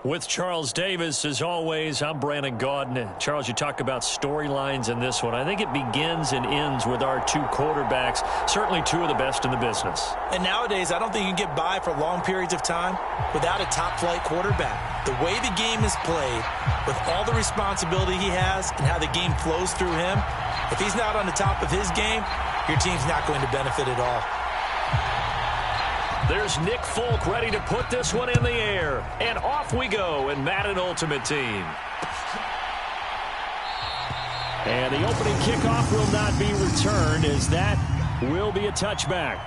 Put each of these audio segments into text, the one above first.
With Charles Davis, as always, I'm Brandon Gaudin. Charles, you talk about storylines in this one. I think it begins and ends with our two quarterbacks, certainly two of the best in the business. And nowadays, I don't think you can get by for long periods of time without a top-flight quarterback. The way the game is played, with all the responsibility he has and how the game flows through him, if he's not on the top of his game, your team's not going to benefit at all. There's Nick Folk ready to put this one in the air. And off we go in Madden Ultimate Team. And the opening kickoff will not be returned, as that will be a touchback.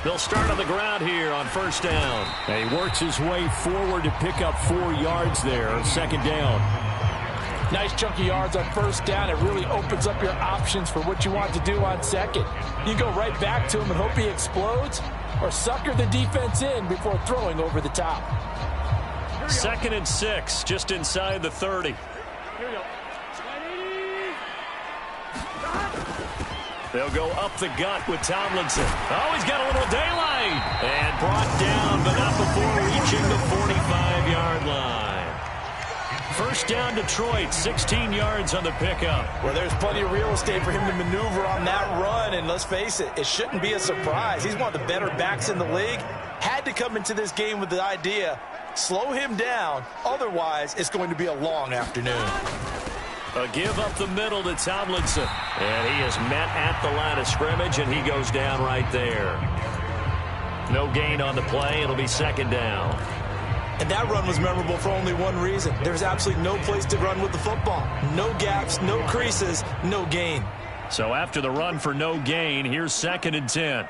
They'll start on the ground here on first down. And he works his way forward to pick up 4 yards there, second down. Nice chunky yards on first down. It really opens up your options for what you want to do on second. You go right back to him and hope he explodes, or sucker the defense in before throwing over the top. 2nd and 6, just inside the 30. Here we go. They'll go up the gut with Tomlinson. Oh, he's got a little daylight. And brought down, but not before reaching the 45-yard line. First down, Detroit, 16 yards on the pickup. Well, there's plenty of real estate for him to maneuver on that run, and let's face it, it shouldn't be a surprise. He's one of the better backs in the league. Had to come into this game with the idea, slow him down, otherwise it's going to be a long afternoon. A give up the middle to Tomlinson. And he is met at the line of scrimmage, and he goes down right there. No gain on the play. It'll be second down. And that run was memorable for only one reason. There's absolutely no place to run with the football. No gaps, no creases, no gain. So after the run for no gain, here's 2nd and 10.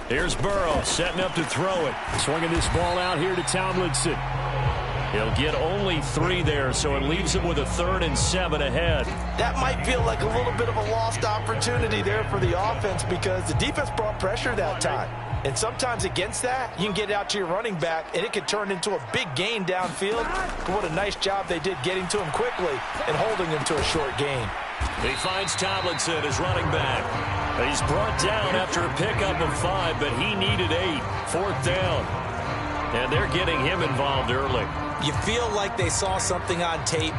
Here's Burrow setting up to throw it. Swinging this ball out here to Tomlinson. He'll get only 3 there, so it leaves him with a 3rd and 7 ahead. That might feel like a little bit of a lost opportunity there for the offense because the defense brought pressure that time. And sometimes against that, you can get out to your running back, and it could turn into a big gain downfield. But what a nice job they did getting to him quickly and holding him to a short gain. He finds Tomlinson, his running back. He's brought down after a pickup of 5, but he needed 8. 4th down. And they're getting him involved early. You feel like they saw something on tape,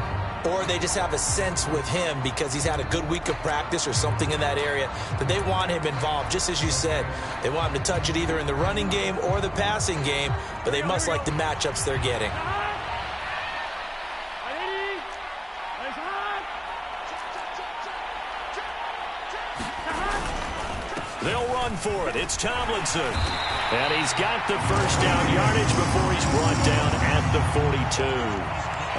or they just have a sense with him because he's had a good week of practice or something in that area that they want him involved. Just as you said, they want him to touch it either in the running game or the passing game, but they must like the matchups they're getting. They'll run for it. It's Tomlinson. And he's got the first down yardage before he's brought down at the 42.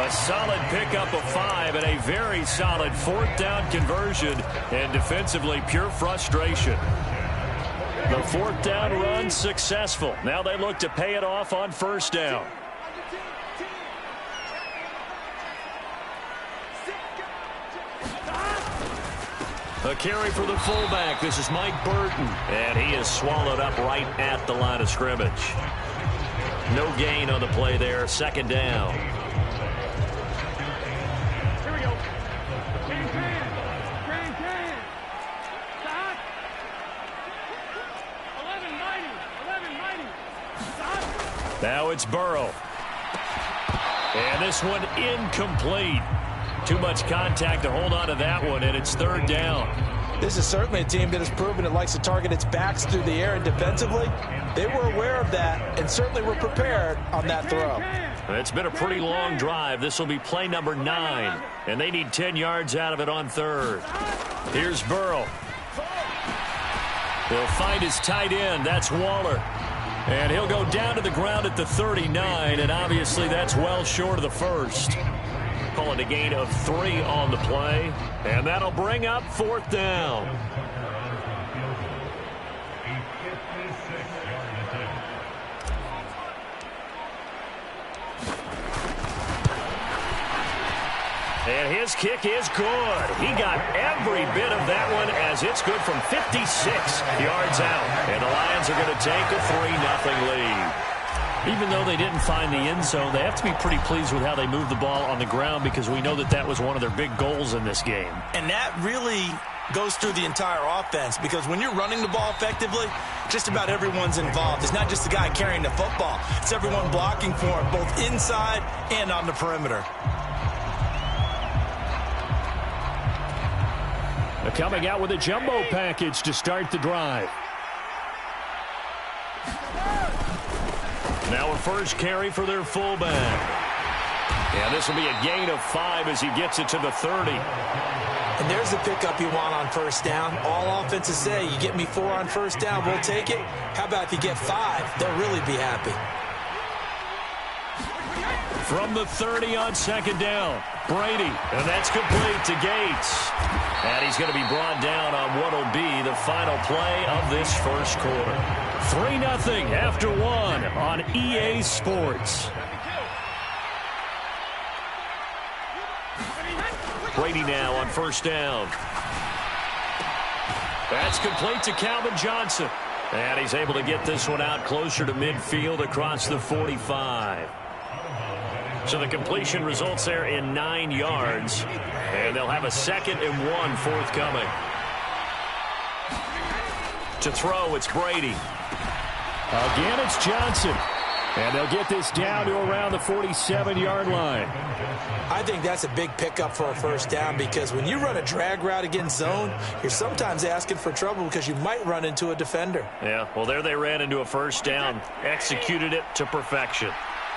A solid pickup of 5 and a very solid 4th down conversion. And defensively, pure frustration. The 4th down run successful. Now they look to pay it off on first down. A carry for the fullback. This is Mike Burton. And he is swallowed up right at the line of scrimmage. No gain on the play there. Second down. Here we go. Can. Stop. 11-90. Stop. Now it's Burrow. And this one incomplete. Too much contact to hold on to that one, and it's 3rd down. This is certainly a team that has proven it likes to target its backs through the air, and defensively, they were aware of that and certainly were prepared on that throw. It's been a pretty long drive. This will be play number 9, and they need 10 yards out of it on 3rd. Here's Burrow. He'll find his tight end. That's Waller. And he'll go down to the ground at the 39, and obviously that's well short of the first. Calling a gain of 3 on the play, and that'll bring up 4th down. And his His kick is good. He got every bit of that one as it's good from 56 yards out. And the Lions are going to take a 3-0 lead. Even though they didn't find the end zone, they have to be pretty pleased with how they moved the ball on the ground because we know that that was one of their big goals in this game. And that really goes through the entire offense because when you're running the ball effectively, just about everyone's involved. It's not just the guy carrying the football. It's everyone blocking for him, both inside and on the perimeter. They're coming out with a jumbo package to start the drive. Now a first carry for their fullback. And this will be a gain of 5 as he gets it to the 30. And there's the pickup you want on first down. All offenses say, you get me 4 on first down, we'll take it. How about if you get 5? They'll really be happy. From the 30 on second down, Brady. And that's complete to Gates. And he's going to be brought down on what will be the final play of this first quarter. 3-0 after 1 on EA Sports. Brady now on first down. That's complete to Calvin Johnson. And he's able to get this one out closer to midfield across the 45. So the completion results there in 9 yards. And they'll have a 2nd and 1 forthcoming. To throw, it's Brady. Again, it's Johnson. And they'll get this down to around the 47-yard line. I think that's a big pickup for a first down because when you run a drag route against zone, you're sometimes asking for trouble because you might run into a defender. Yeah, well, there they ran into a first down, executed it to perfection.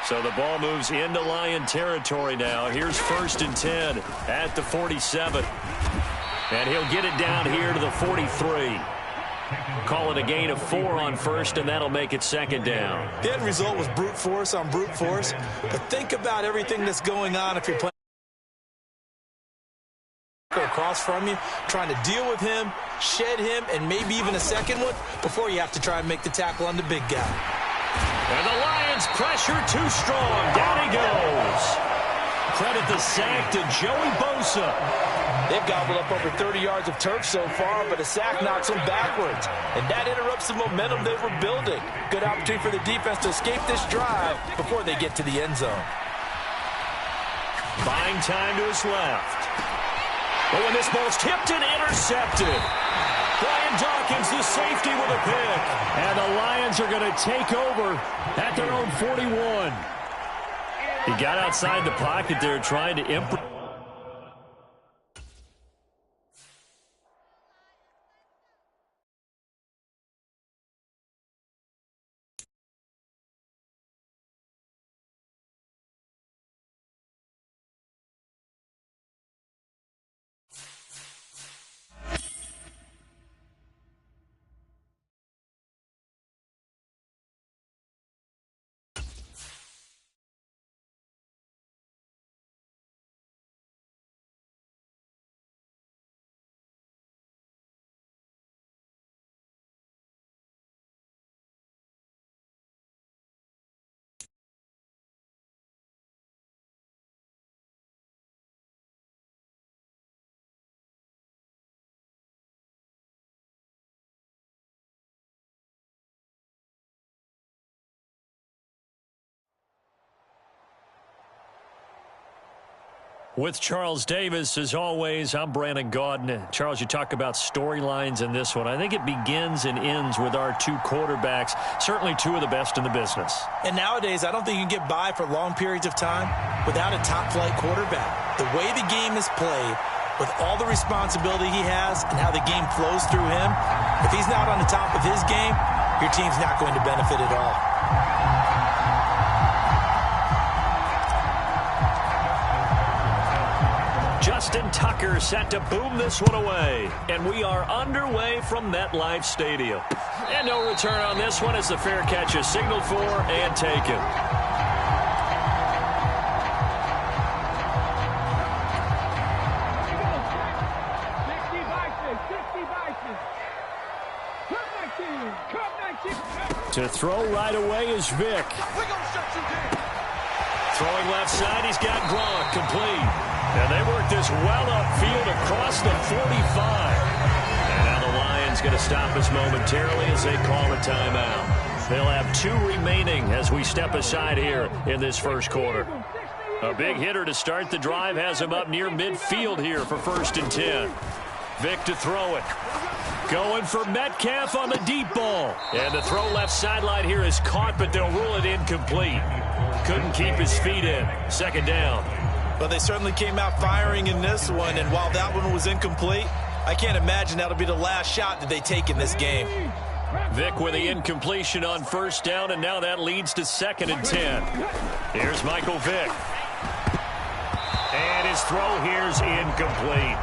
So the ball moves into Lion territory now. Here's 1st and 10 at the 47. And he'll get it down here to the 43. Call it a gain of 4 on first, and that'll make it 2nd down. The end result was brute force on brute force. But think about everything that's going on if you're playing across from you, trying to deal with him, shed him, and maybe even a second one before you have to try and make the tackle on the big guy. And the Lions pressure too strong. Down he goes. Credit the sack to Joey Bosa. They've gobbled up over 30 yards of turf so far, but a sack knocks them backwards. And that interrupts the momentum they were building. Good opportunity for the defense to escape this drive before they get to the end zone. Buying time to his left. But when this ball's tipped and intercepted. Brian Dawkins, the safety with a pick. And the Lions are going to take over at their own 41. He got outside the pocket there trying to improve. With Charles Davis, as always, I'm Brandon Gaudin. Charles, you talk about storylines in this one. I think it begins and ends with our 2 quarterbacks, certainly 2 of the best in the business. And nowadays, I don't think you can get by for long periods of time without a top-flight quarterback. The way the game is played, with all the responsibility he has and how the game flows through him, if he's not on the top of his game, your team's not going to benefit at all. Justin Tucker set to boom this one away. And we are underway from MetLife Stadium. And no return on this one as the fair catch is signaled for and taken. To throw right away is Vick. Throwing left side, he's got Gronk complete. And they work this well upfield across the 45. And now the Lions going to stop us momentarily as they call a timeout. They'll have 2 remaining as we step aside here in this first quarter. A big hitter to start the drive has him up near midfield here for 1st and 10. Vic to throw it. Going for Metcalf on the deep ball. And the throw left sideline here is caught, but they'll rule it incomplete. Couldn't keep his feet in. 2nd down. Well, they certainly came out firing in this one, and while that one was incomplete, I can't imagine that'll be the last shot that they take in this game. Vic with the incompletion on 1st down, and now that leads to 2nd and 10. Here's Michael Vick. And his throw here's incomplete.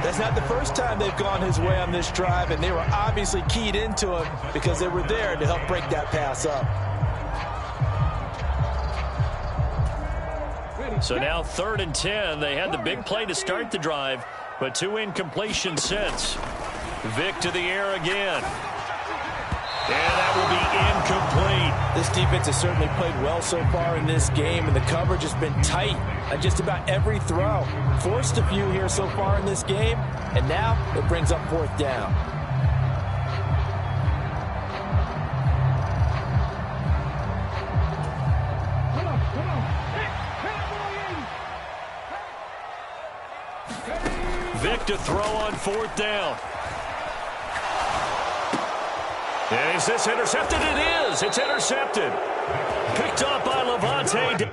That's not the first time they've gone his way on this drive, and they were obviously keyed into him because they were there to help break that pass up. So now 3rd and 10. They had the big play to start the drive, but 2 incompletions since. Vic to the air again. And that will be incomplete. This defense has certainly played well so far in this game, and the coverage has been tight on just about every throw. Forced a few here so far in this game, and now it brings up 4th down. Vic to throw on 4th down. And is this intercepted? It is. It's intercepted. Picked up by Levante.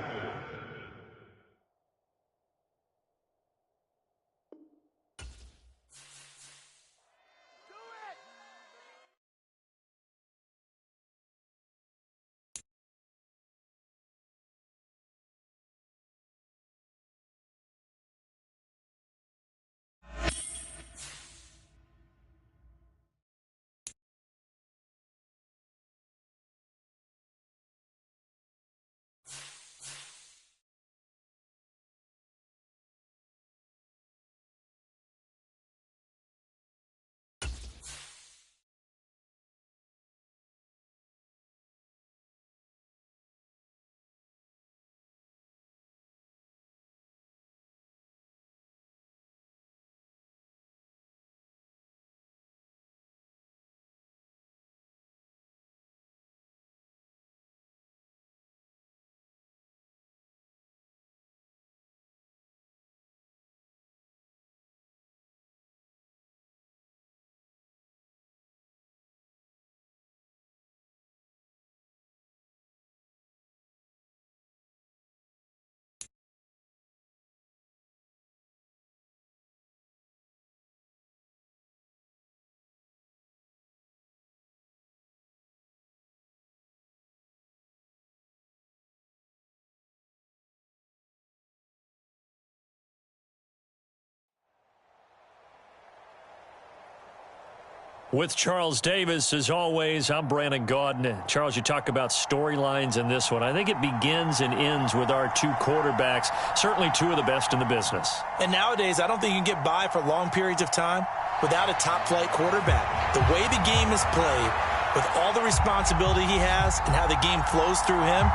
With Charles Davis, as always, I'm Brandon Gaudin. Charles, you talk about storylines in this one. I think it begins and ends with our 2 quarterbacks, certainly 2 of the best in the business. And nowadays, I don't think you can get by for long periods of time without a top-flight quarterback. The way the game is played, with all the responsibility he has and how the game flows through him,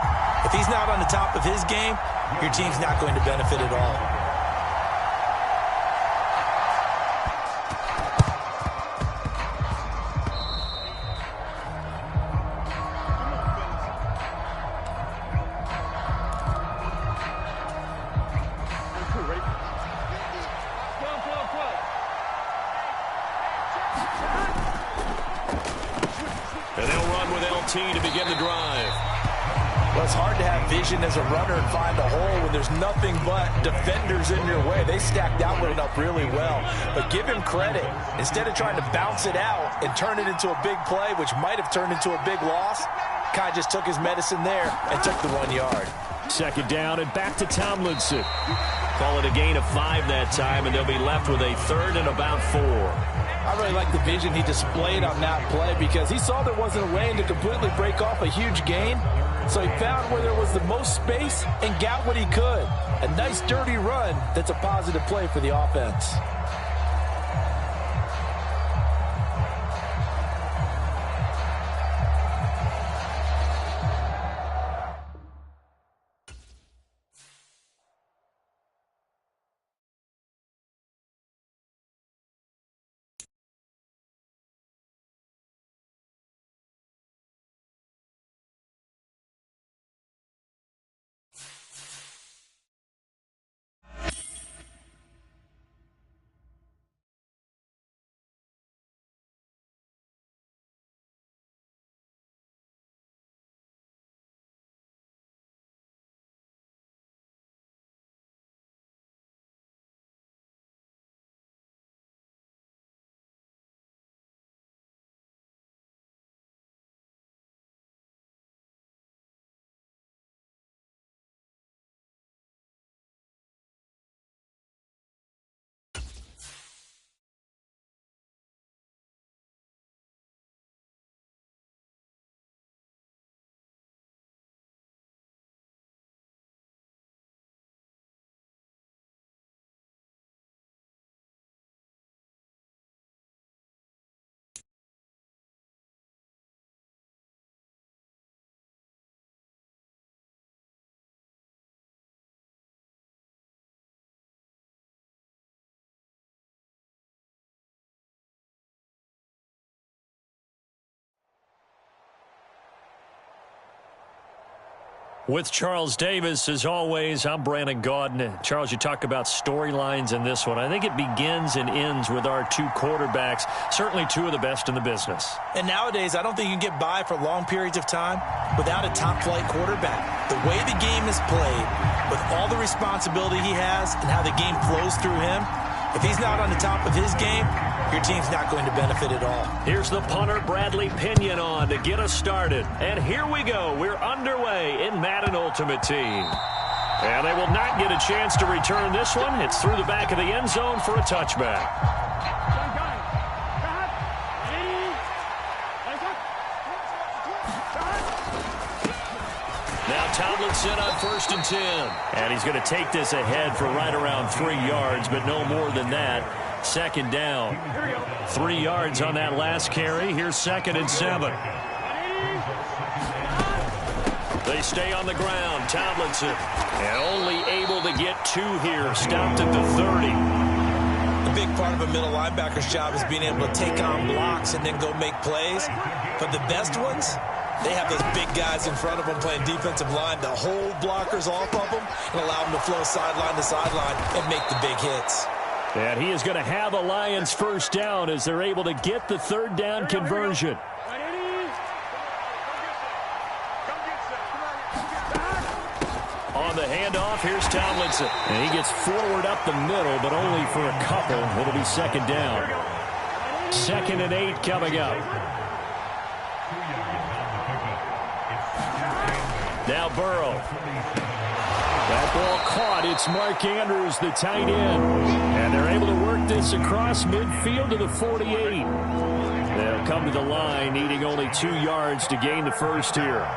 if he's not on the top of his game, your team's not going to benefit at all. And they'll run with LT to begin the drive. Well, it's hard to have vision as a runner and find a hole when there's nothing but defenders in your way. They stacked that one up really well. But give him credit. Instead of trying to bounce it out and turn it into a big play, which might have turned into a big loss, Kai just took his medicine there and took the 1 yard. 2nd down and back to Tomlinson. Call it a gain of 5 that time, and they'll be left with a 3rd and about 4. I really like the vision he displayed on that play because he saw there wasn't a way to completely break off a huge gain. So he found where there was the most space and got what he could. A nice, dirty run that's a positive play for the offense. With Charles Davis, as always, I'm Brandon Gaudin. Charles, you talk about storylines in this one. I think it begins and ends with our two quarterbacks, certainly two of the best in the business. And nowadays, I don't think you can get by for long periods of time without a top-flight quarterback. The way the game is played, with all the responsibility he has and how the game flows through him, if he's not on the top of his game, your team's not going to benefit at all. Here's the punter, Bradley Pinion, on to get us started. And here we go. We're underway in Madden Ultimate Team. And they will not get a chance to return this one. It's through the back of the end zone for a touchback. Now Tomlinson on 1st and 10. And he's going to take this ahead for right around 3 yards, but no more than that. 2nd down. 3 yards on that last carry. Here's 2nd and 7. They stay on the ground. Tomlinson. And only able to get 2 here. Stopped at the 30. A big part of a middle linebacker's job is being able to take on blocks and then go make plays. But the best ones, they have those big guys in front of them playing defensive line to hold blockers off of them and allow them to flow sideline to sideline and make the big hits. And he is going to have a Lions 1st down as they're able to get the 3rd down conversion. On the handoff, here's Tomlinson. And he gets forward up the middle, but only for a couple. It'll be 2nd down. 2nd and 8 coming up. Now Burrow. That ball caught. It's Mark Andrews, the tight end. And they're able to work this across midfield to the 48. They'll come to the line, needing only 2 yards to gain the 1st here.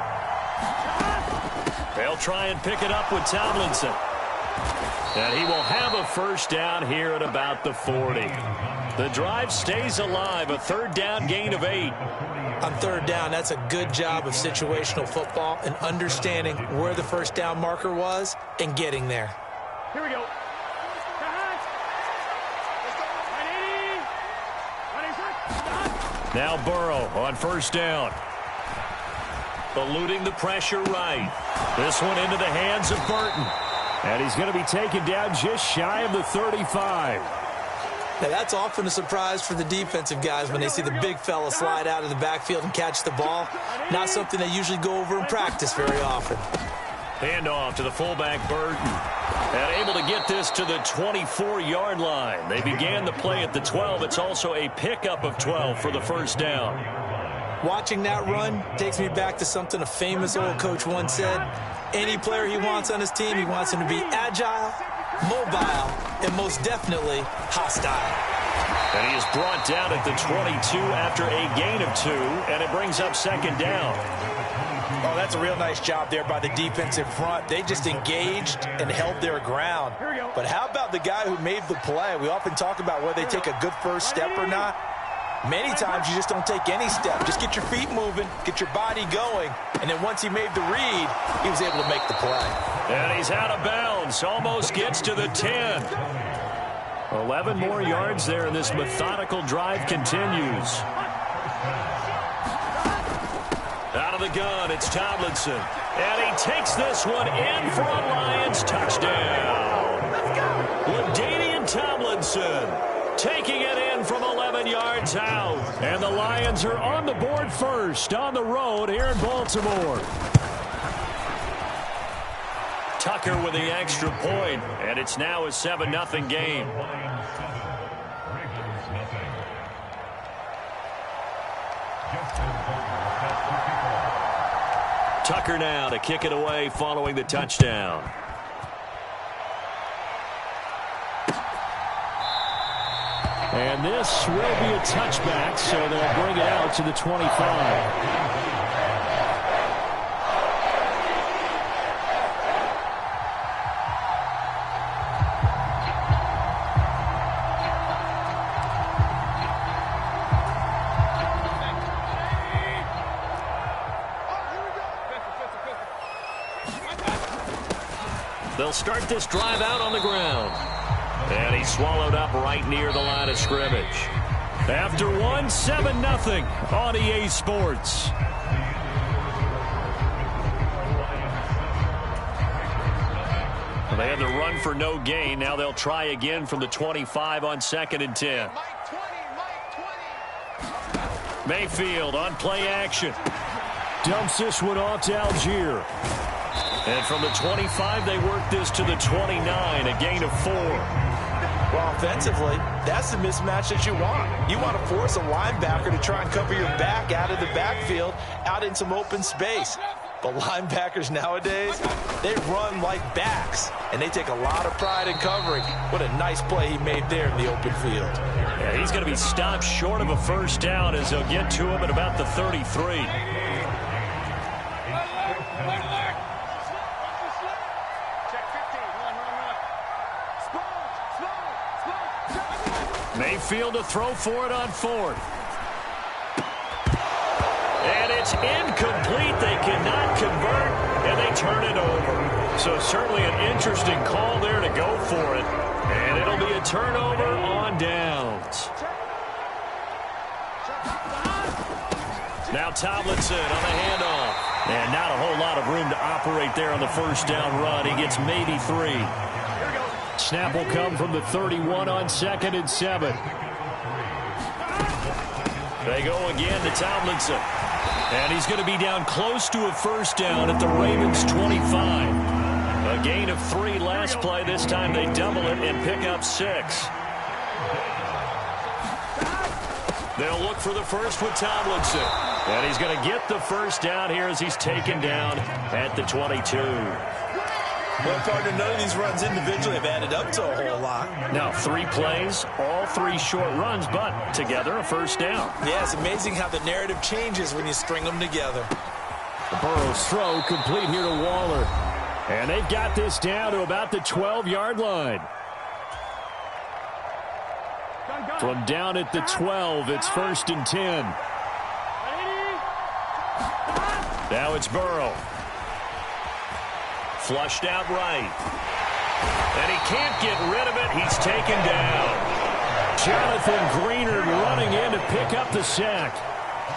They'll try and pick it up with Tomlinson. And he will have a 1st down here at about the 40. The drive stays alive, a 3rd down gain of 8. On 3rd down, that's a good job of situational football and understanding where the 1st down marker was and getting there. Here we go. Now Burrow on 1st down. Eluding the pressure right. This one into the hands of Burton. And he's going to be taken down just shy of the 35. Now, that's often a surprise for the defensive guys when they see the big fella slide out of the backfield and catch the ball. Not something they usually go over in practice very often. Handoff to the fullback, Burton. And able to get this to the 24-yard line. They began the play at the 12. It's also a pickup of 12 for the 1st down. Watching that run takes me back to something a famous old coach once said. Any player he wants on his team, he wants him to be agile, mobile, and most definitely hostile. And he is brought down at the 22 after a gain of 2, and it brings up 2nd down. Oh, that's a real nice job there by the defensive front. They just engaged and held their ground. But how about the guy who made the play? We often talk about whether they take a good first step or not. Many times you just don't take any step. Just get your feet moving, get your body going, and then once he made the read, he was able to make the play. And he's out of bounds. Almost gets to the 10. 11 more yards there, and this methodical drive continues. Out of the gun, it's Tomlinson. And he takes this one in for a Lions touchdown. LaDainian Tomlinson taking it in from 11 yards out. And the Lions are on the board first on the road here in Baltimore. Tucker with the extra point, and it's now a 7-0 game. Tucker now to kick it away following the touchdown. And this will be a touchback, so they'll bring it out to the 25. They'll start this drive out on the ground. And he's swallowed up right near the line of scrimmage. After 7-0 on EA Sports. They had the run for no gain. Now they'll try again from the 25 on 2nd and 10. Mayfield on play action. Dumps this one off to Algier. And from the 25, they work this to the 29, a gain of 4. Well, offensively, that's the mismatch that you want. You want to force a linebacker to try and cover your back out of the backfield, out in some open space. But linebackers nowadays, they run like backs, and they take a lot of pride in covering. What a nice play he made there in the open field. Yeah, he's going to be stopped short of a first down as they'll get to him at about the 33. Mayfield to throw for it on 4th. And it's incomplete. They cannot convert, and they turn it over. So certainly an interesting call there to go for it. And it'll be a turnover on downs. Now Tomlinson on the handoff. And not a whole lot of room to operate there on the first down run. He gets maybe 3. Snap will come from the 31 on 2nd and 7. They go again to Tomlinson. And he's going to be down close to a first down at the Ravens' 25. A gain of 3 last play. This time they double it and pick up 6. They'll look for the first with Tomlinson. And he's going to get the first down here as he's taken down at the 22. Well, partner, none of these runs individually have added up to a whole lot. Now, 3 plays, all 3 short runs, but together a first down. Yeah, it's amazing how the narrative changes when you string them together. Burrow's throw complete here to Waller. And they've got this down to about the 12-yard line. From down at the 12, it's 1st and 10. Now it's Burrow. Flushed out right. And he can't get rid of it. He's taken down. Jonathan Greenard running in to pick up the sack.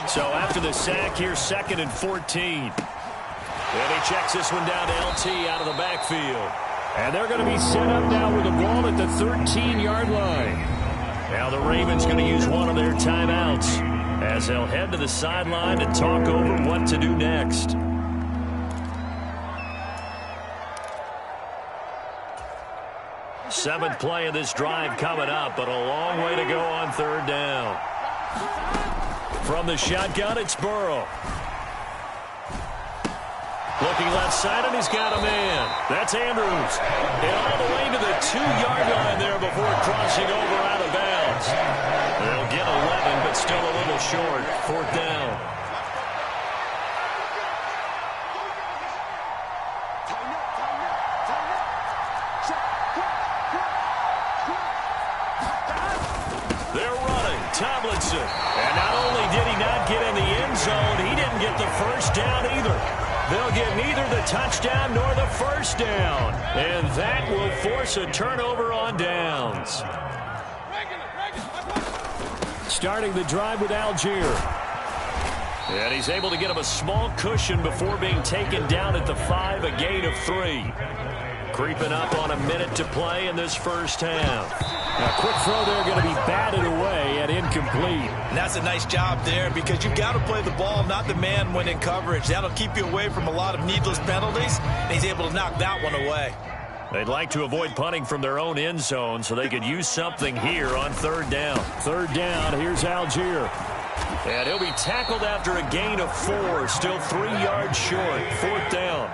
So after the sack here, 2nd and 14. And he checks this one down to LT out of the backfield. And they're going to be set up now with the ball at the 13-yard line. Now the Ravens going to use one of their timeouts as they'll head to the sideline to talk over what to do next. Seventh play of this drive coming up, but a long way to go on 3rd down. From the shotgun, it's Burrow. Looking left side, and he's got a man. That's Andrews. And all the way to the 2-yard line there before crossing over out of bounds. They'll get 11, but still a little short. 4th down. Tomlinson. And not only did he not get in the end zone, he didn't get the first down either. They'll get neither the touchdown nor the first down. And that will force a turnover on downs. Starting the drive with Algier. And he's able to get him a small cushion before being taken down at the 5, a gain of 3. Creeping up on a minute to play in this first half. A quick throw there going to be batted away and incomplete. And that's a nice job there because you've got to play the ball, not the man when in coverage. That'll keep you away from a lot of needless penalties, and he's able to knock that one away. They'd like to avoid punting from their own end zone so they could use something here on 3rd down. 3rd down, here's Algier. And he'll be tackled after a gain of 4, still 3 yards short. 4th down.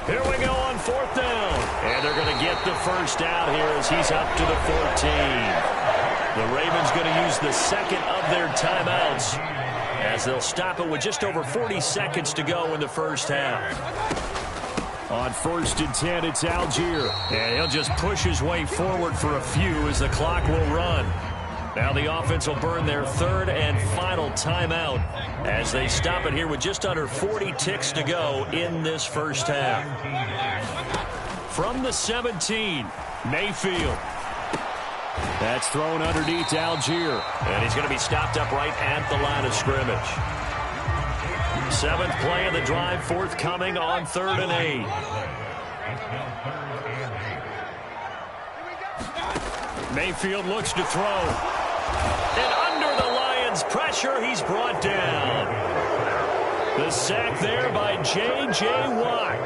Here we go on 4th down. And they're going to get the first down here as he's up to the 14. The Ravens going to use the 2nd of their timeouts as they'll stop it with just over 40 seconds to go in the first half. On 1st and 10, it's Algier. And he'll just push his way forward for a few as the clock will run. Now the offense will burn their 3rd and final timeout as they stop it here with just under 40 ticks to go in this first half. From the 17, Mayfield. That's thrown underneath to Algier. And he's going to be stopped up right at the line of scrimmage. Seventh play of the drive forthcoming on 3rd and 8. Mayfield looks to throw. And under the Lions' pressure, he's brought down. The sack there by J.J. Watt.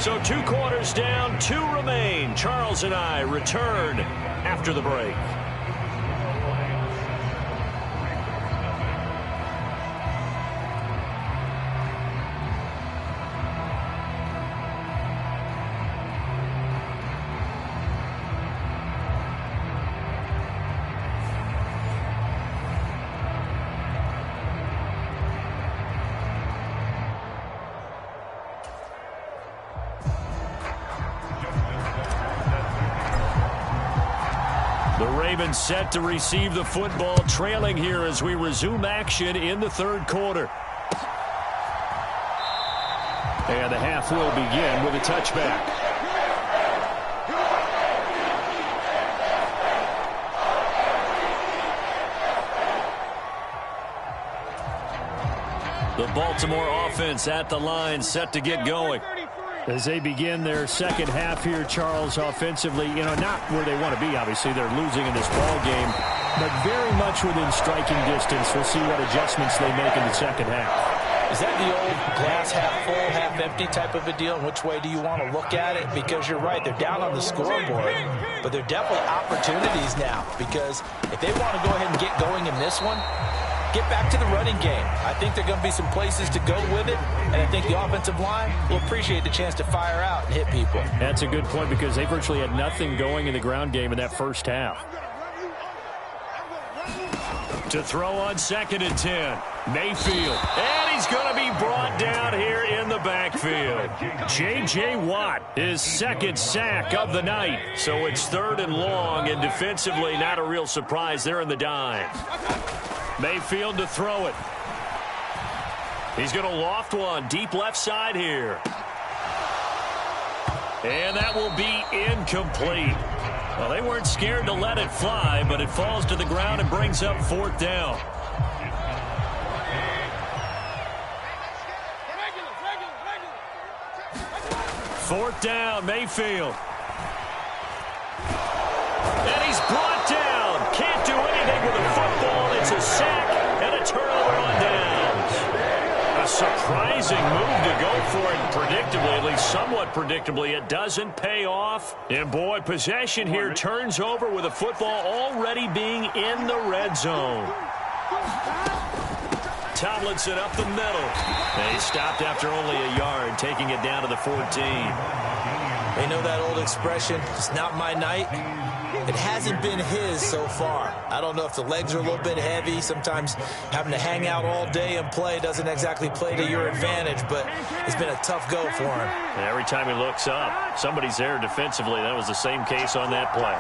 So 2 quarters down, 2 remain. Charles and I return after the break. Ravens set to receive the football, trailing here as we resume action in the 3rd quarter. And the half will begin with a touchback. The Baltimore offense at the line, set to get going. As they begin their second half here, Charles, offensively, not where they want to be, obviously. They're losing in this ball game, but very much within striking distance. We'll see what adjustments they make in the second half. Is that the old glass half full, half empty type of a deal? And which way do you want to look at it? Because you're right, they're down on the scoreboard, but they're definitely opportunities now. Because if they want to go ahead and get going in this one, get back to the running game. I think there are going to be some places to go with it, and I think the offensive line will appreciate the chance to fire out and hit people. That's a good point because they virtually had nothing going in the ground game in that first half. To throw on 2nd and 10. Mayfield. And he's going to be brought down here in the backfield. J.J. Watt, his 2nd sack of the night. So it's 3rd and long, and defensively not a real surprise there in the dime. Mayfield to throw it. He's going to loft one deep left side here. And that will be incomplete. Well, they weren't scared to let it fly, but it falls to the ground and brings up 4th down. Fourth down, Mayfield. And he's brought down. Can't do anything with a football. It's a sack and a turnover on downs. A surprising move to go for it predictably, at least somewhat predictably. It doesn't pay off. And, boy, possession here turns over with a football already being in the red zone. Tomlinson up the middle. And he stopped after only a yard, taking it down to the 14. They know that old expression, it's not my night. It hasn't been his so far. I don't know if the legs are a little bit heavy. Sometimes having to hang out all day and play doesn't exactly play to your advantage, but it's been a tough go for him. And every time he looks up, somebody's there defensively. That was the same case on that play.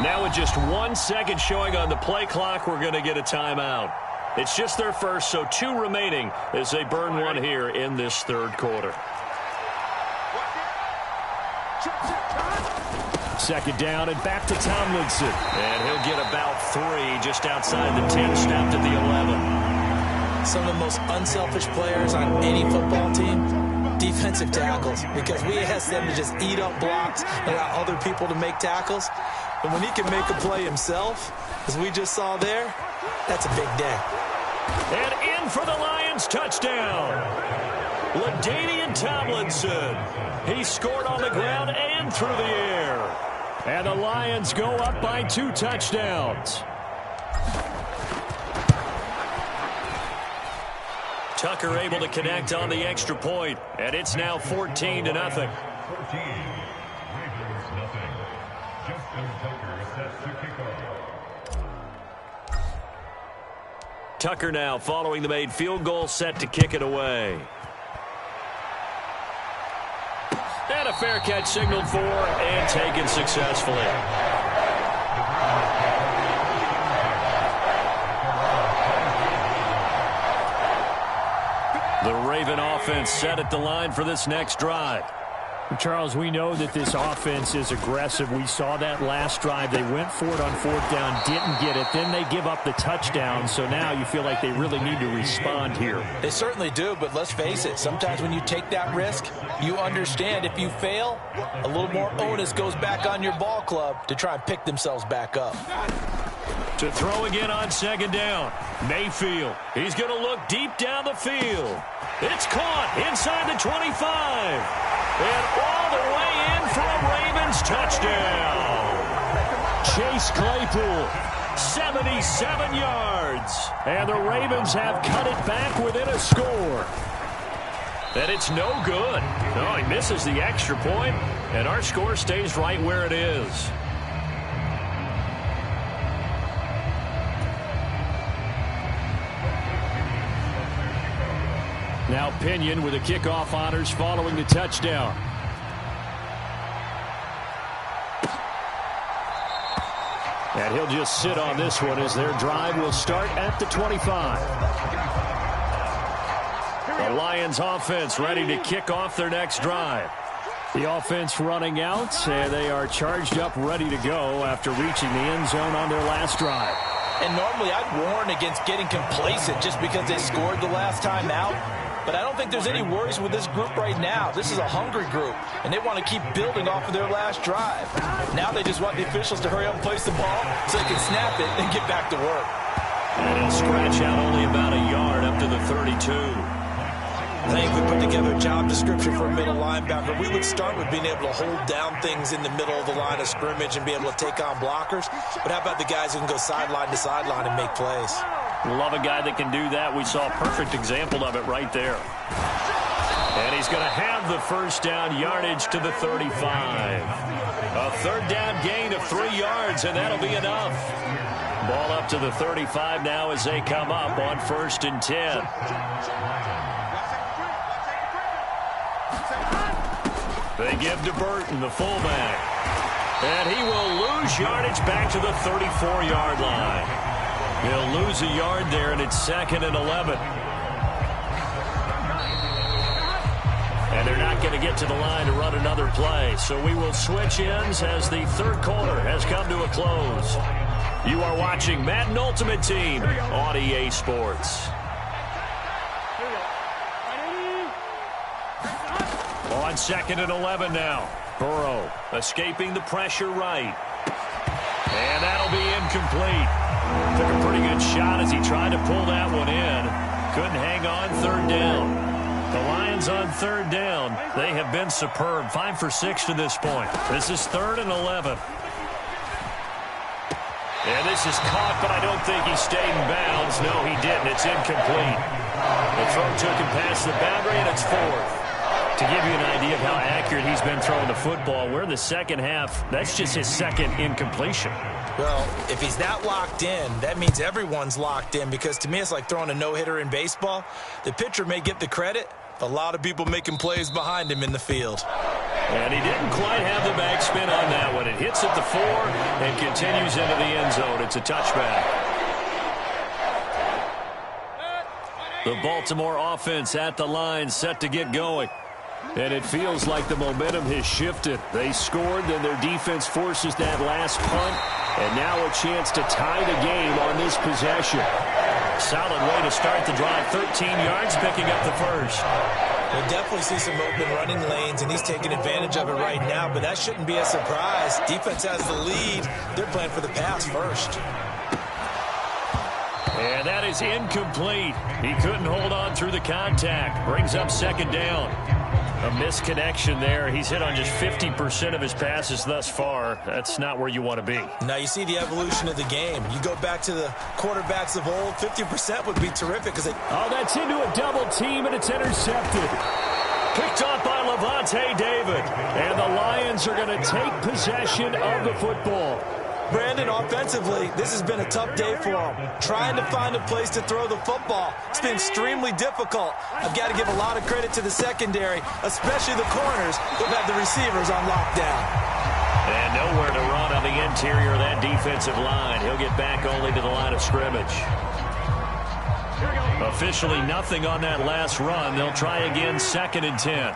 Now with just 1 second showing on the play clock, we're going to get a timeout. It's just their first, so 2 remaining as they burn one here in this 3rd quarter. 2nd down and back to Tomlinson. And he'll get about 3 just outside the 10, snapped at the 11. Some of the most unselfish players on any football team, defensive tackles, because we ask them to just eat up blocks and allow other people to make tackles. And when he can make a play himself, as we just saw there, that's a big day. And in for the Lions, touchdown. LaDainian Tomlinson. He scored on the ground and through the air. And the Lions go up by 2 touchdowns. Tucker able to connect on the extra point, and it's now 14-0. Tucker now following the made field goal, set to kick it away. And a fair catch signaled for and taken successfully. The Raven offense set at the line for this next drive. Charles, we know that this offense is aggressive. We saw that last drive. They went for it on fourth down, didn't get it. Then they give up the touchdown. So now you feel like they really need to respond here. They certainly do, but let's face it. Sometimes when you take that risk, you understand if you fail, a little more onus goes back on your ball club to try and pick themselves back up. To throw again on second down. Mayfield. He's going to look deep down the field. It's caught inside the 25. And all the way in for a Ravens touchdown. Chase Claypool, 77 yards. And the Ravens have cut it back within a score. And it's no good. No, he misses the extra point, and our score stays right where it is. Now Pinion with the kickoff honors following the touchdown. And he'll just sit on this one as their drive will start at the 25. The Lions offense ready to kick off their next drive. The offense running out, and they are charged up, ready to go after reaching the end zone on their last drive. And normally I'd warn against getting complacent just because they scored the last time out. But I don't think there's any worries with this group right now. This is a hungry group, and they want to keep building off of their last drive. Now they just want the officials to hurry up and place the ball so they can snap it and get back to work. And he'll scratch out only about a yard up to the 32. I think if we put together a job description for a middle linebacker, we would start with being able to hold down things in the middle of the line of scrimmage and be able to take on blockers. But how about the guys who can go sideline to sideline and make plays? Love a guy that can do that. We saw a perfect example of it right there. And he's going to have the first down yardage to the 35. A third down gain of 3 yards, and that'll be enough. Ball up to the 35 now as they come up on 1st and 10. They give to Burton, the fullback. And he will lose yardage back to the 34-yard line. He'll lose a yard there, and it's 2nd and 11. And they're not going to get to the line to run another play. So we will switch ends as the third quarter has come to a close. You are watching Madden Ultimate Team on EA Sports. On 2nd and 11 now. Burrow escaping the pressure right. And that'll be incomplete. Took a pretty good shot as he tried to pull that one in. Couldn't hang on 3rd down. The Lions on 3rd down. They have been superb. 5 for 6 to this point. This is 3rd and 11. And this is caught, but I don't think he stayed in bounds. No, he didn't. It's incomplete. The throw took him past the boundary, and it's 4th. To give you an idea of how accurate he's been throwing the football, we're in the second half. That's just his 2nd incompletion. Well, if he's not locked in, that means everyone's locked in, because to me it's like throwing a no-hitter in baseball. The pitcher may get the credit, but a lot of people making plays behind him in the field. And he didn't quite have the backspin on that one. It hits at the 4 and continues into the end zone. It's a touchback. The Baltimore offense at the line, set to get going. And it feels like the momentum has shifted. They scored, then their defense forces that last punt. And now a chance to tie the game on this possession. Solid way to start the drive. 13 yards, picking up the first. We'll definitely see some open running lanes, and he's taking advantage of it right now. But that shouldn't be a surprise. Defense has the lead. They're playing for the pass first. And that is incomplete. He couldn't hold on through the contact. Brings up 2nd down. A misconnection there. He's hit on just 50% of his passes thus far. That's not where you want to be. Now you see the evolution of the game. You go back to the quarterbacks of old, 50% would be terrific because they... Oh, that's into a double team, and it's intercepted. Picked off by Levante David. And the Lions are going to take possession of the football. Brandon, offensively, this has been a tough day for him. Trying to find a place to throw the football. It's been extremely difficult. I've got to give a lot of credit to the secondary, especially the corners who've had the receivers on lockdown. And nowhere to run on the interior of that defensive line. He'll get back only to the line of scrimmage. Officially nothing on that last run. They'll try again, 2nd and 10.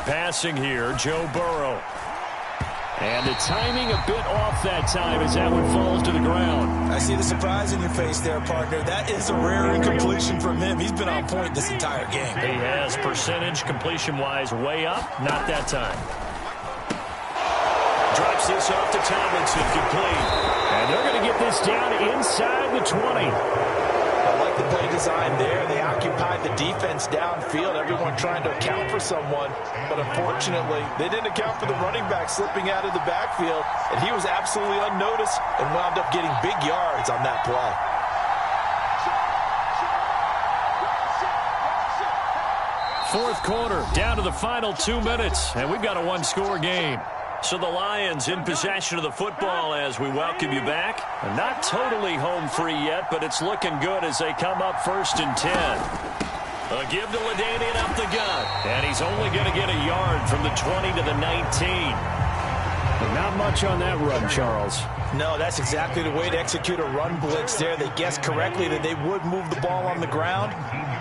passing here, Joe Burrow. And the timing a bit off that time as that one falls to the ground. I see the surprise in your face there, partner. That is a rare incompletion from him. He's been on point this entire game. He has percentage completion-wise way up. Not that time. Drops this off to Tomlinson, complete. And they're going to get this down inside the 20. I like the play design there. They occupied the defense downfield, everyone trying to account for someone. But unfortunately, they didn't account for the running back slipping out of the backfield, and he was absolutely unnoticed and wound up getting big yards on that play. Fourth quarter, down to the final 2 minutes, and we've got a one-score game. So the Lions in possession of the football as we welcome you back. Not totally home free yet, but it's looking good as they come up 1st and 10. A give to LaDainian up the gut. And he's only going to get a yard from the 20 to the 19. Not much on that run, Charles. No, that's exactly the way to execute a run blitz there. They guessed correctly that they would move the ball on the ground,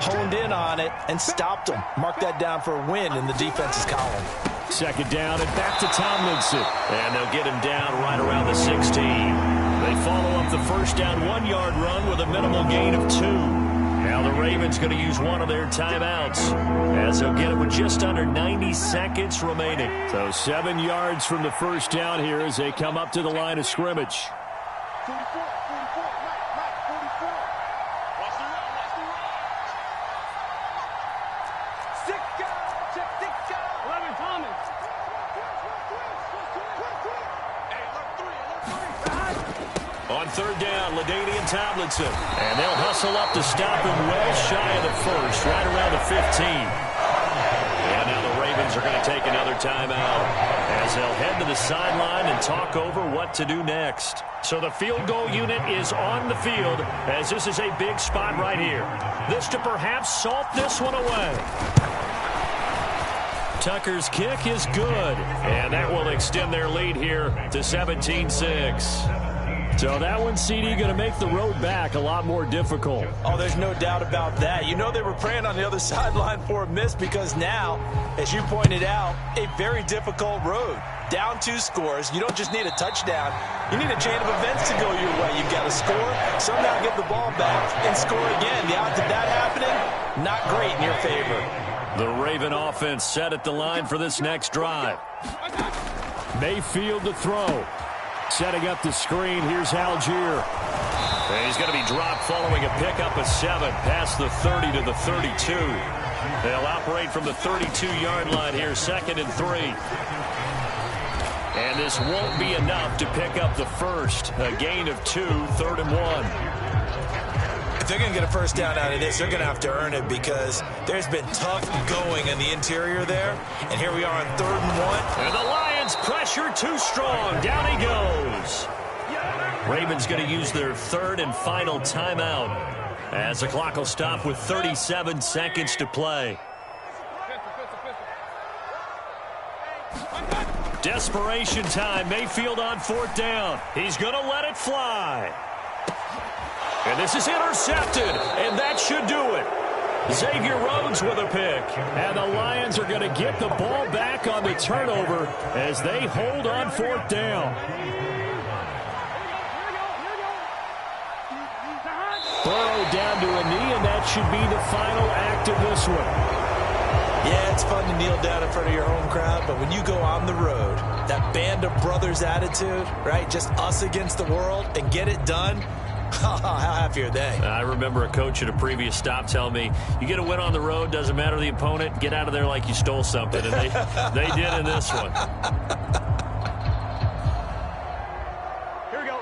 honed in on it, and stopped them. Mark that down for a win in the defense's column. Second down and back to Tomlinson. And they'll get him down right around the 16. They follow up the first down 1-yard run with a minimal gain of 2. Now the Ravens going to use one of their timeouts as they'll get it with just under 90 seconds remaining. So 7 yards from the first down here as they come up to the line of scrimmage. 44. On third down, LaDainian Tomlinson. And they'll hustle up to stop him well shy of the first, right around the 15. And now the Ravens are going to take another timeout as they'll head to the sideline and talk over what to do next. So the field goal unit is on the field as this is a big spot right here. This to perhaps salt this one away. Tucker's kick is good, and that will extend their lead here to 17-6. So that one, CD, going to make the road back a lot more difficult. Oh, there's no doubt about that. You know they were praying on the other sideline for a miss because now, as you pointed out, a very difficult road. Down 2 scores. You don't just need a touchdown. You need a chain of events to go your way. You've got to score, somehow get the ball back, and score again. The odds of that happening, not great in your favor. The Raven offense set at the line for this next drive. Mayfield to throw. Setting up the screen, here's Algier. And he's going to be dropped following a pickup of 7 past the 30 to the 32. They'll operate from the 32-yard line here, 2nd and 3. And this won't be enough to pick up the first. A gain of 2, 3rd and 1. If they're going to get a first down out of this, they're going to have to earn it because there's been tough going in the interior there. And here we are on 3rd and 1. And the Lions pressure too strong. Down he goes. Ravens going to use their 3rd and final timeout as the clock will stop with 37 seconds to play. Desperation time. Mayfield on 4th down. He's going to let it fly. And this is intercepted, and that should do it. Xavier Rhodes with a pick. And the Lions are going to get the ball back on the turnover as they hold on 4th down. Burrow down to a knee, and that should be the final act of this one. Yeah, it's fun to kneel down in front of your home crowd, but when you go on the road, that band of brothers attitude, right, just us against the world, and get it done, how happy are they? I remember a coach at a previous stop telling me, you get a win on the road, doesn't matter the opponent, get out of there like you stole something. And they did in this one. Here we go.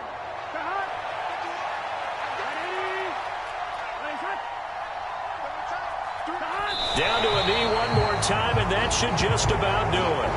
Down to a knee one more time, and that should just about do it.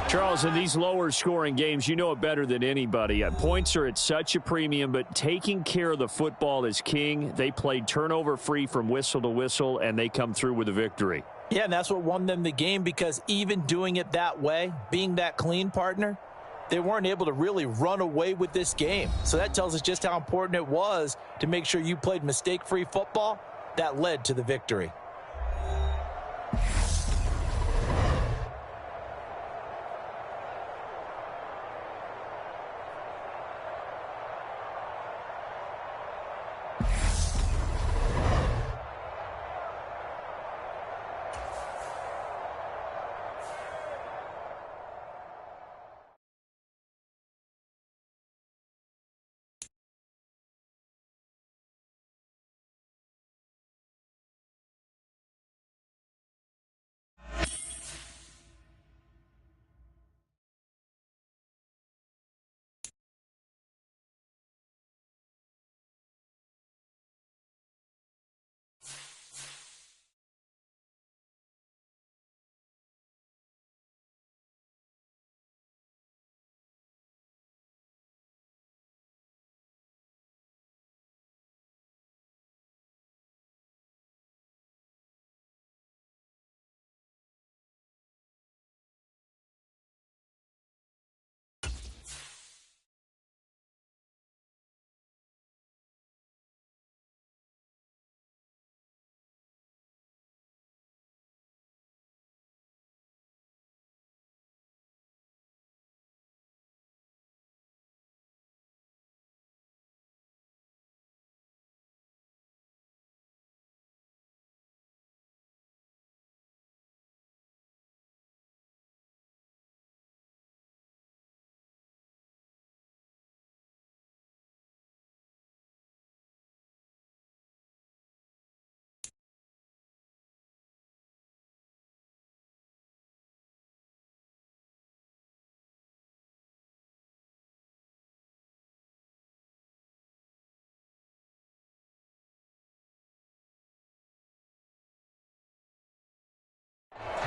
Charles, in these lower scoring games, you know it better than anybody. Points are at such a premium, but taking care of the football is king. They played turnover free from whistle to whistle, and they come through with a victory. Yeah, and that's what won them the game, because even doing it that way, being that clean partner, they weren't able to really run away with this game. So that tells us just how important it was to make sure you played mistake-free football. That led to the victory.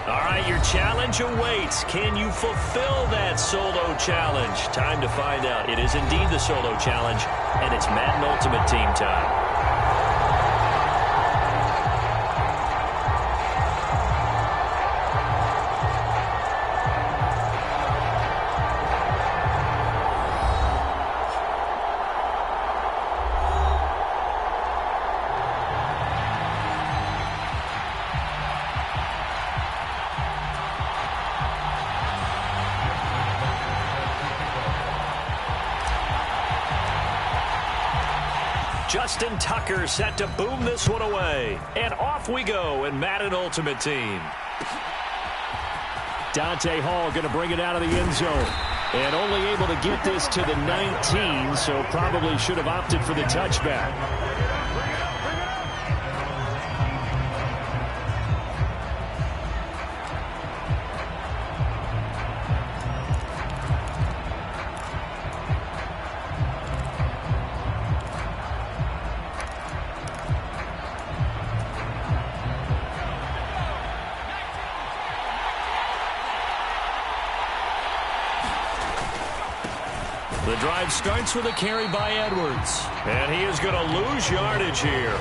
All right, your challenge awaits. Can you fulfill that solo challenge? Time to find out. It is indeed the solo challenge, and it's Madden Ultimate Team time. Justin Tucker set to boom this one away. And off we go in Madden Ultimate Team. Dante Hall going to bring it out of the end zone. And only able to get this to the 19, so probably should have opted for the touchback. The drive starts with a carry by Edwards. And he is going to lose yardage here.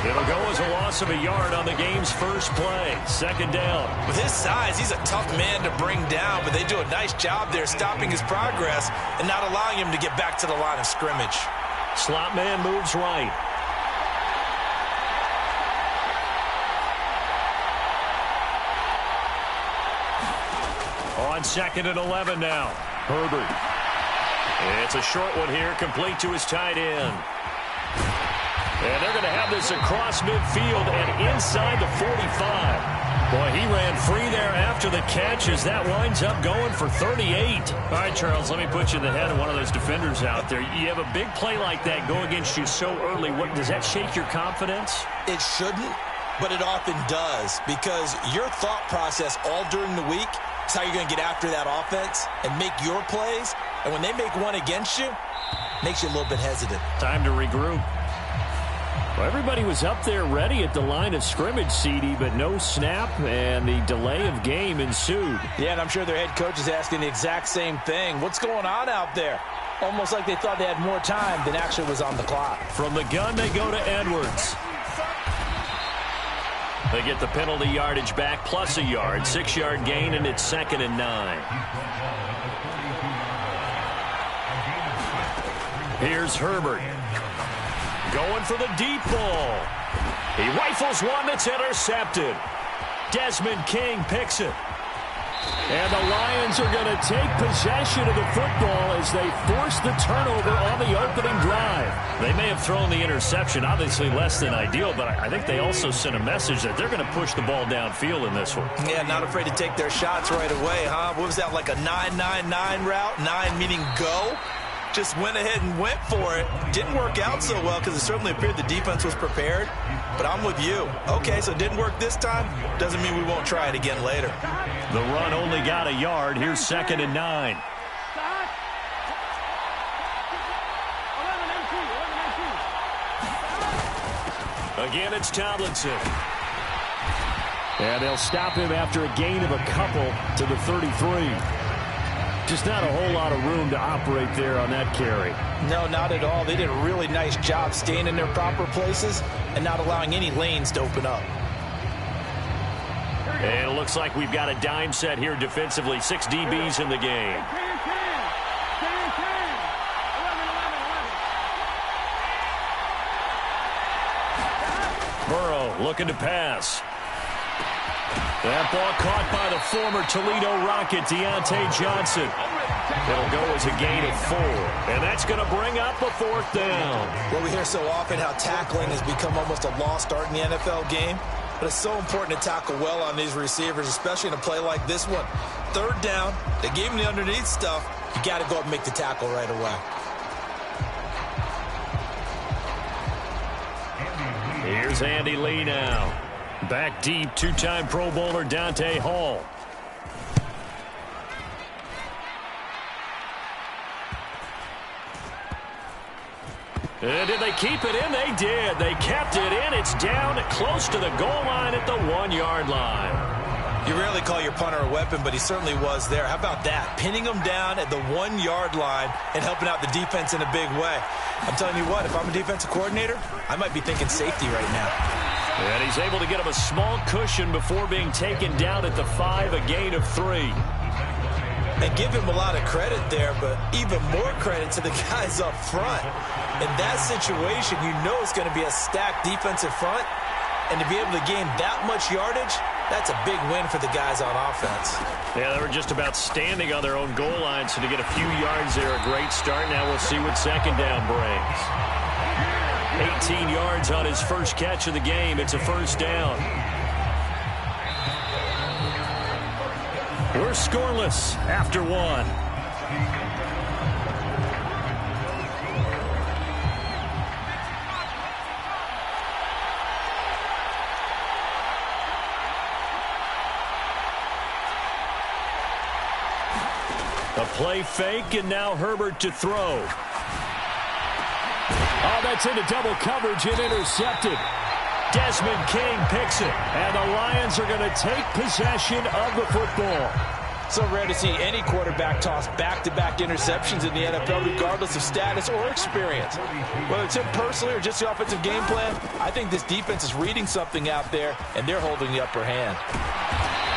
It'll go as a loss of a yard on the game's first play. Second down. With his size, he's a tough man to bring down, but they do a nice job there stopping his progress and not allowing him to get back to the line of scrimmage. Slot man moves right. On 2nd and 11 now. Herbert. It's a short one here, complete to his tight end. And they're going to have this across midfield and inside the 45. Boy, he ran free there after the catch as that winds up going for 38. All right, Charles, let me put you in the head of one of those defenders out there. You have a big play like that go against you so early. Does that shake your confidence? It shouldn't, but it often does, because your thought process all during the week is how you're going to get after that offense and make your plays. And when they make one against you, makes you a little bit hesitant. Time to regroup. Well, everybody was up there ready at the line of scrimmage, CD, but no snap, and the delay of game ensued. Yeah, and I'm sure their head coach is asking the exact same thing. What's going on out there? Almost like they thought they had more time than actually was on the clock. From the gun, they go to Edwards. They get the penalty yardage back plus a yard, 6-yard gain, and it's 2nd and 9. Here's Herbert. Going for the deep ball. He rifles one that's intercepted. Desmond King picks it. And the Lions are going to take possession of the football as they force the turnover on the opening drive. They may have thrown the interception, obviously less than ideal, but I think they also sent a message that they're going to push the ball downfield in this one. Yeah, not afraid to take their shots right away, huh? What was that, like a 9-9-9 route? 9 meaning go? Just went ahead and went for it. Didn't work out so well because it certainly appeared the defense was prepared. But I'm with you. Okay, so it didn't work this time. Doesn't mean we won't try it again later. The run only got a yard. Here's 2nd and 9. Again, it's Tomlinson. And they'll stop him after a gain of a couple to the 33. Just not a whole lot of room to operate there on that carry. No, not at all. They did a really nice job staying in their proper places and not allowing any lanes to open up. And it looks like we've got a dime set here defensively. 6 DBs in the game. Burrow looking to pass. That ball caught by the former Toledo Rocket, Deontay Johnson. It'll go as a gain of 4. And that's going to bring up a 4th down. Well, we hear so often how tackling has become almost a lost art in the NFL game. But it's so important to tackle well on these receivers, especially in a play like this one. 3rd down, they gave him the underneath stuff. You got to go up and make the tackle right away. Here's Andy Lee now. Back deep, 2-time Pro Bowler Dante Hall. Did they keep it in? They did. They kept it in. It's down close to the goal line at the 1-yard line. You rarely call your punter a weapon, but he certainly was there. How about that? Pinning him down at the 1-yard line and helping out the defense in a big way. I'm telling you what, if I'm a defensive coordinator, I might be thinking safety right now. And he's able to get him a small cushion before being taken down at the 5, a gain of 3. And give him a lot of credit there, but even more credit to the guys up front. In that situation, you know it's going to be a stacked defensive front. And to be able to gain that much yardage, that's a big win for the guys on offense. Yeah, they were just about standing on their own goal line, so to get a few yards there, a great start. Now we'll see what 2nd down brings. 18 yards on his first catch of the game. It's a 1st down. We're scoreless after 1. A play fake, and now Herbert to throw. Oh, that's into double coverage and intercepted. Desmond King picks it, and the Lions are going to take possession of the football. So rare to see any quarterback toss back-to-back interceptions in the NFL, regardless of status or experience. Whether it's him personally or just the offensive game plan, I think this defense is reading something out there, and they're holding the upper hand.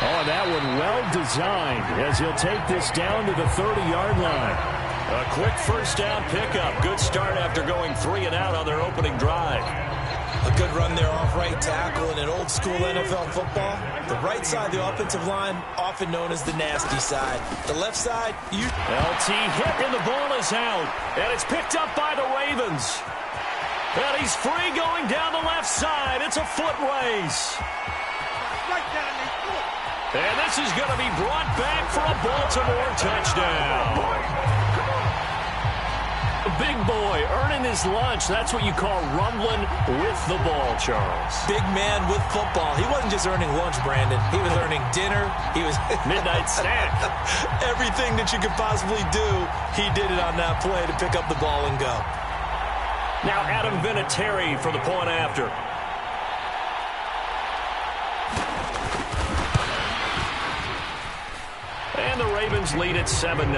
Oh, that one well designed as he'll take this down to the 30-yard line. A quick 1st down pickup. Good start after going 3 and out on their opening drive. A good run there off right tackle in an old-school NFL football. The right side of the offensive line, often known as the nasty side. The left side, LT hit, and the ball is out. And it's picked up by the Ravens. And he's free going down the left side. It's a foot race. And this is going to be brought back for a Baltimore touchdown. Big boy earning his lunch. That's what you call rumbling with the ball, Charles. Big man with football. He wasn't just earning lunch, Brandon. He was earning dinner. He was midnight snack. Everything that you could possibly do, he did it on that play to pick up the ball and go. Now Adam Vinatieri for the point after. And the Ravens lead at 7-0.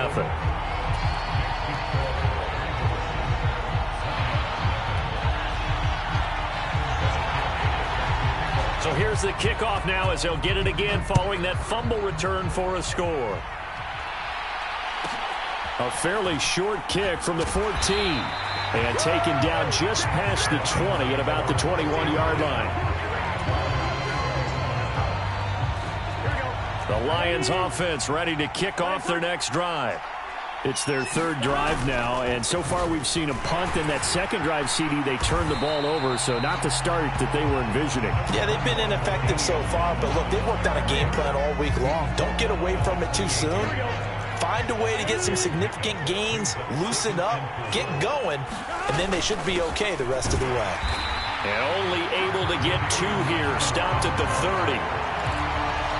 So here's the kickoff now as they'll get it again following that fumble return for a score. A fairly short kick from the 14. And taken down just past the 20 at about the 21-yard line. The Lions offense ready to kick off their next drive. It's their third drive now, and so far we've seen a punt. In that second drive, CD, they turned the ball over, so not the start that they were envisioning. Yeah, they've been ineffective so far, but look, they've worked on a game plan all week long. Don't get away from it too soon. Find a way to get some significant gains, loosen up, get going, and then they should be okay the rest of the way. And only able to get 2 here, stopped at the 30.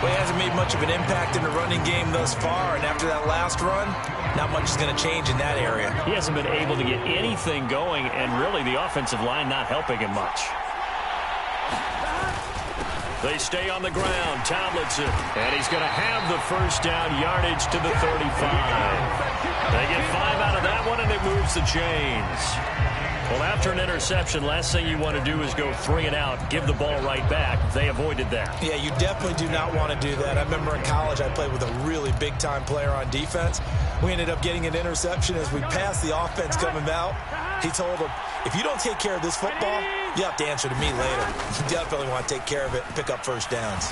Well, he hasn't made much of an impact in the running game thus far, and after that last run, not much is going to change in that area. He hasn't been able to get anything going, and really the offensive line not helping him much. They stay on the ground, Tomlinson, and he's going to have the first down yardage to the 35. They get 5 out of that one, and it moves the chains. Well, after an interception, last thing you want to do is go 3 and out, give the ball right back. They avoided that. Yeah, you definitely do not want to do that. I remember in college I played with a really big-time player on defense. We ended up getting an interception as we passed the offense coming out. He told him, if you don't take care of this football, you have to answer to me later. You definitely want to take care of it and pick up first downs.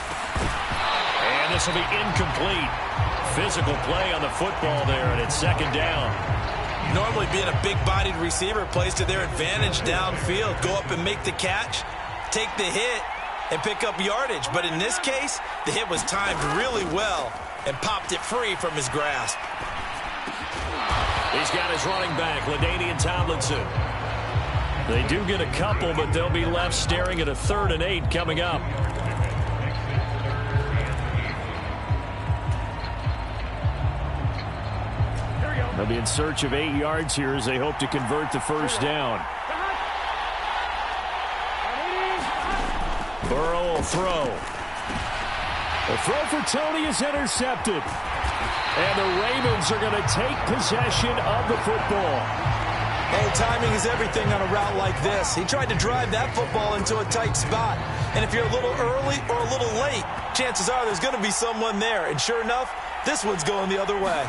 And this will be incomplete. Physical play on the football there, and it's second down. Normally being a big-bodied receiver plays to their advantage downfield. Go up and make the catch, take the hit, and pick up yardage. But in this case, the hit was timed really well and popped it free from his grasp. He's got his running back, LaDainian Tomlinson. They do get a couple, but they'll be left staring at a 3rd and 8 coming up. They'll be in search of 8 yards here as they hope to convert the first down. Burrow will throw. The throw for Tony is intercepted. And the Ravens are going to take possession of the football. Oh, timing is everything on a route like this. He tried to drive that football into a tight spot. And if you're a little early or a little late, chances are there's going to be someone there. And sure enough, this one's going the other way.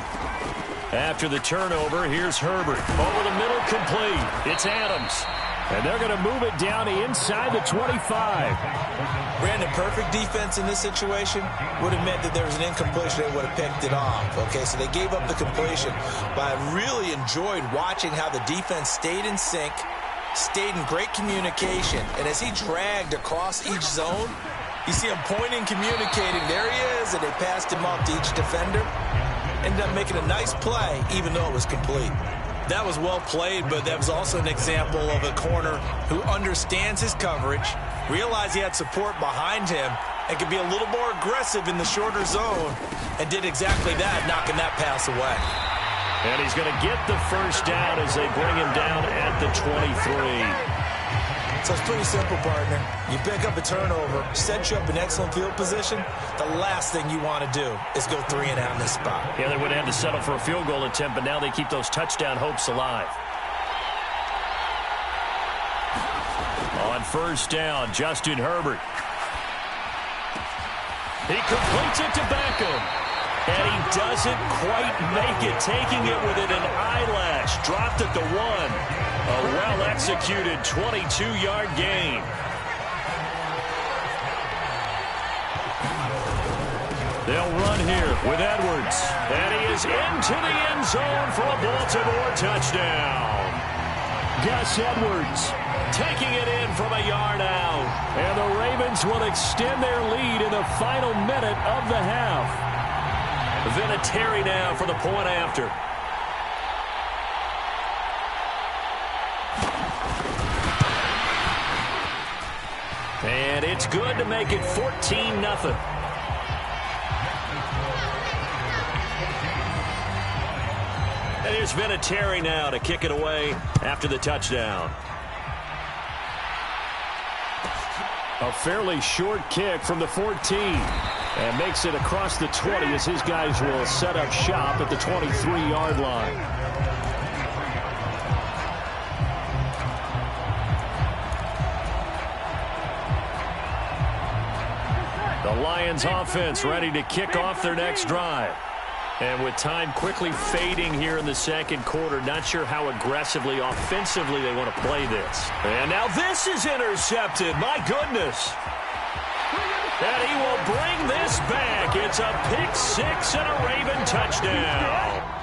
After the turnover, here's Herbert. Over the middle, complete. It's Adams. And they're going to move it down inside the 25. Brandon, perfect defense in this situation would have meant that there was an incompletion. They would have picked it off. Okay, so they gave up the completion. But I really enjoyed watching how the defense stayed in sync, stayed in great communication. And as he dragged across each zone, you see him pointing, communicating. There he is, and they passed him off to each defender. Ended up making a nice play, even though it was complete. That was well played, but that was also an example of a corner who understands his coverage, realized he had support behind him, and could be a little more aggressive in the shorter zone, and did exactly that, knocking that pass away. And he's going to get the first down as they bring him down at the 23. So it's pretty simple, partner. You pick up a turnover, set you up in excellent field position. The last thing you want to do is go 3 and out in this spot. Yeah, they would have had to settle for a field goal attempt, but now they keep those touchdown hopes alive. On first down, Justin Herbert. He completes it to Beckham. And he doesn't quite make it, taking it within an eyelash. Dropped at the 1. A well-executed 22-yard gain. They'll run here with Edwards. And he is into the end zone for a Baltimore touchdown. Gus Edwards taking it in from a yard out. And the Ravens will extend their lead in the final minute of the half. Vinatieri now for the point after. And it's good to make it 14-0. And here's Vinatieri now to kick it away after the touchdown. A fairly short kick from the 14. And makes it across the 20 as his guys will set up shop at the 23-yard line. The Lions offense ready to kick off their next drive. And with time quickly fading here in the second quarter, not sure how aggressively, offensively they want to play this. And now this is intercepted. My goodness. And he will bring this back. It's a pick six and a Raven touchdown.